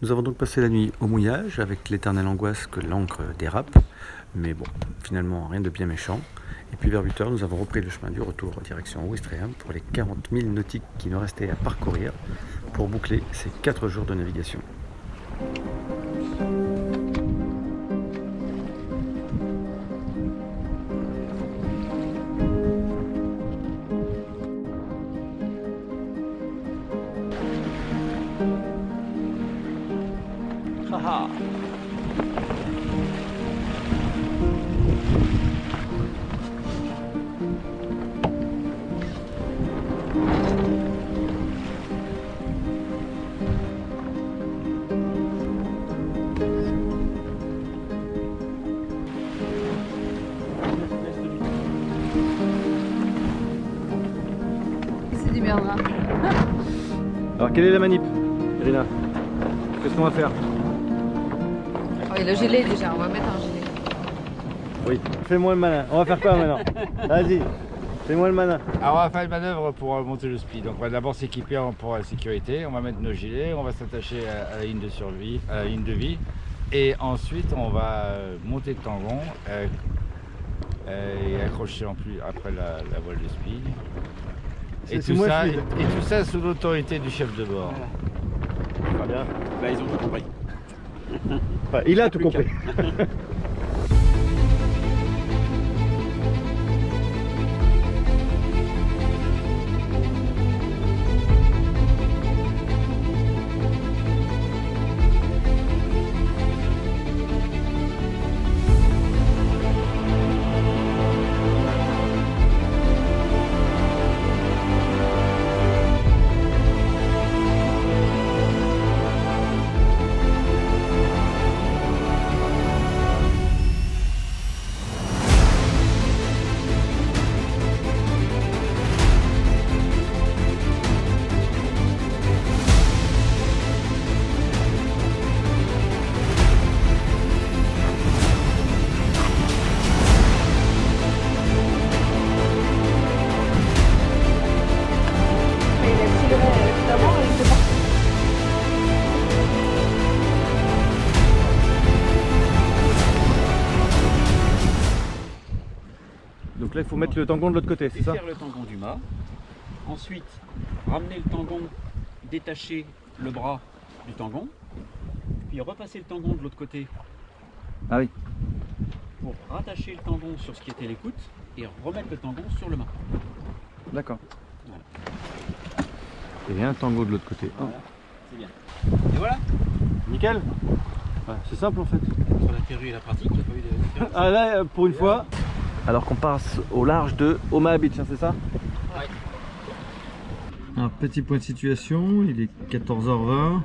Nous avons donc passé la nuit au mouillage avec l'éternelle angoisse que l'encre dérape. Mais bon, finalement rien de bien méchant. Et puis vers 8 h, nous avons repris le chemin du retour en direction Ouistreham pour les 40 000 nautiques qui nous restaient à parcourir pour boucler ces 4 jours de navigation. Haha. C'est du merde là. Alors quelle est la manip, Irina? Qu'est-ce qu'on va faire? Oui, le gilet déjà, on va mettre un gilet. Oui. Fais-moi le malin. On va faire quoi maintenant? Vas-y, fais-moi le malin. Alors on va faire une manœuvre pour monter le SPI. Donc on va d'abord s'équiper pour la sécurité. On va mettre nos gilets, on va s'attacher à la ligne de survie, à la ligne de vie. Et ensuite on va monter le tangon et accrocher en plus après la voile de SPI. Et tout ça sous l'autorité du chef de bord. Très bien. Bah ils ont tout compris. Enfin, il a tout compris. Donc là il faut mettre le tangon de l'autre côté, c'est ça? Défaire le tangon du mât. Ensuite, ramener le tangon, détacher le bras du tangon. Puis repasser le tangon de l'autre côté. Ah oui. Pour rattacher le tangon sur ce qui était l'écoute et remettre le tangon sur le mât. D'accord. Voilà. Et un tango de l'autre côté. Voilà. C'est bien. Et voilà. Nickel. Ouais, c'est simple en fait. Sur la théorie et la pratique, il n'y a pas eu de différence. Ah là, pour une fois. Alors qu'on passe au large de Omaha Beach, hein, c'est ça? Ouais. Un petit point de situation, il est 14 h 20.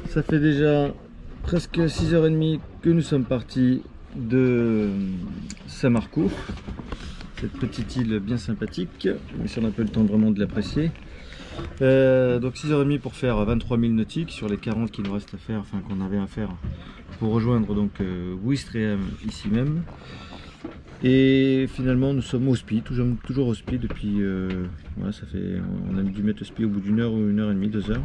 Ça fait déjà presque 6 h 30 que nous sommes partis de Saint-Marcouf. Cette petite île bien sympathique, mais si on n'a pas eu le temps vraiment de l'apprécier. Donc 6 h 30 pour faire 23 000 nautiques sur les 40 qu'il nous reste à faire, enfin qu'on avait à faire pour rejoindre donc Ouistreham ici même. Et finalement nous sommes au SPI, toujours au SPI depuis, voilà, ça fait, on a dû mettre le SPI au bout d'1 heure ou 1 h 30, 2 heures.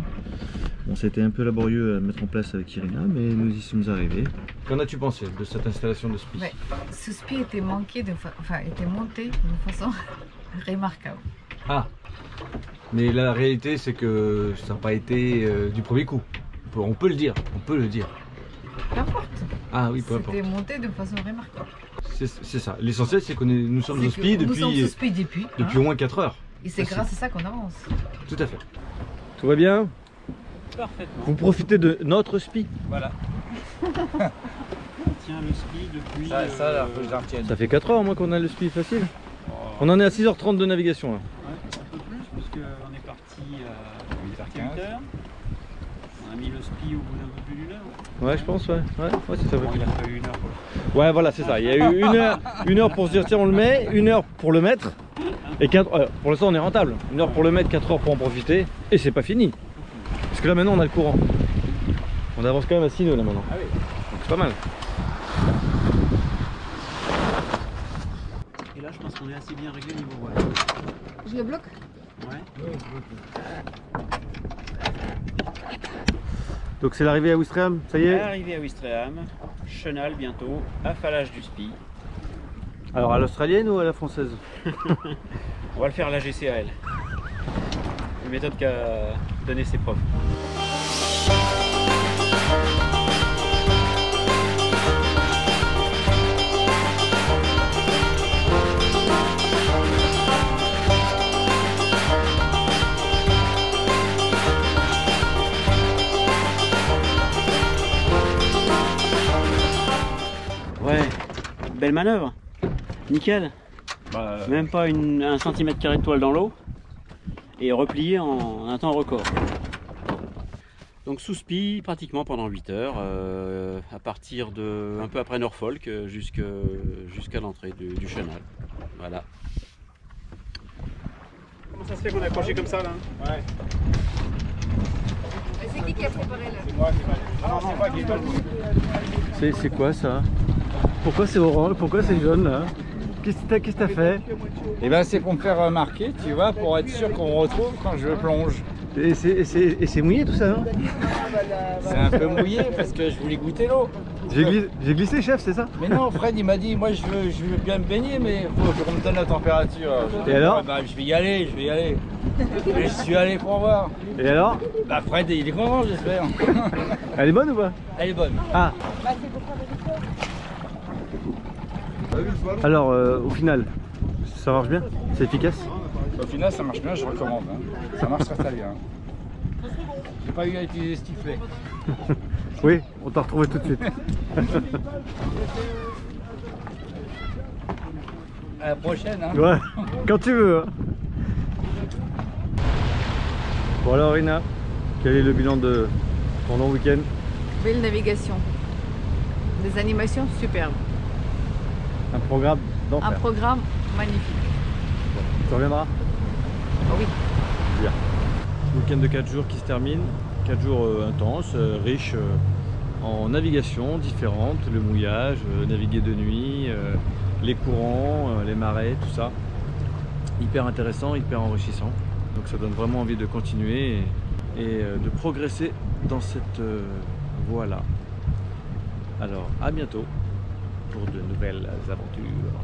Bon, ça a été un peu laborieux à mettre en place avec Irina, mais nous y sommes arrivés. Qu'en as-tu pensé de cette installation de SPI? Ouais, ce SPI était manqué était monté d'une façon remarquable. Ah, mais la réalité c'est que ça n'a pas été du premier coup. On peut le dire, Peu importe. Ah oui, peu importe. C'était monté de façon remarquable. C'est ça. L'essentiel c'est que nous sommes au SPI depuis hein. au moins 4 heures. Et c'est grâce à ça qu'on avance. Tout à fait. Tout va bien? Parfaitement. Vous profitez de notre SPI? Voilà. On tient le SPI depuis. Ça fait 4 heures au moins qu'on a le SPI facile. On en est à 6 h 30 de navigation là. Ouais, un peu plus, puisqu'on est parti à 8 h. On a mis le SPI au bout d'un peu plus d'une heure. Ouais, je pense, ouais c'est ça. Bon, il a fallu 1 heure pour le faire. Ouais, voilà, c'est ça. Il y a eu une heure pour se dire tiens, on le met, 1 heure pour le mettre. Et 4, pour l'instant, on est rentable. 1 heure pour le mettre, 4 heures pour en profiter. Et c'est pas fini. Parce que là, maintenant, on a le courant. On avance quand même à 6 nœuds là maintenant. Ah oui. Donc c'est pas mal. Et là, je pense qu'on est assez bien réglé niveau voile. Je le bloque? Ouais. Donc c'est l'arrivée à Ouistreham, ça y est? Arrivé à Ouistreham, chenal bientôt, affalage du spi. Alors à l'australienne ou à la française? On va le faire à la GCAL. Une méthode qui a donné ses preuves. Ouais, belle manœuvre, nickel. Même pas un centimètre carré de toile dans l'eau et replié en un temps record. Donc sous spi pratiquement pendant 8 heures, à partir de un peu après Norfolk jusqu'à l'entrée du chenal. Voilà. Comment ça se fait qu'on est accroché comme ça là? Ouais. C'est qui a préparé là? C'est moi qui va. C'est quoi ça? Pourquoi c'est orange? Pourquoi c'est jaune là? Qu'est-ce que t'as fait? Et ben c'est pour me faire remarquer, tu vois, pour être sûr qu'on retrouve quand je plonge. Et c'est mouillé tout ça, non? C'est un peu mouillé parce que je voulais goûter l'eau. J'ai glissé, chef, c'est ça? Mais non, Fred il m'a dit, moi je veux bien me baigner, mais il faut qu'on me donne la température. Et alors? Bah, je vais y aller. Et je suis allé pour voir. Et alors? Bah Fred il est content, j'espère. Elle est bonne ou pas? Elle est bonne. Ah. Alors au final, ça marche bien? C'est efficace? Au final ça marche bien, je recommande. Hein. Ça marche très bien. J'ai pas eu à utiliser ce sifflet. Oui, on t'a retrouvé tout de suite. À la prochaine. Hein. Ouais, quand tu veux. Hein. Bon alors Rina, quel est le bilan de ton long week-end? Belle navigation. Des animations superbes. Un programme d'enfer. Un programme magnifique. Tu reviendras? Oh oui. Bien. Week-end de 4 jours qui se termine. 4 jours intenses, riches en navigation différentes, le mouillage, naviguer de nuit, les courants, les marais, tout ça. Hyper intéressant, hyper enrichissant. Donc ça donne vraiment envie de continuer et de progresser dans cette voie-là. Alors à bientôt pour de nouvelles aventures.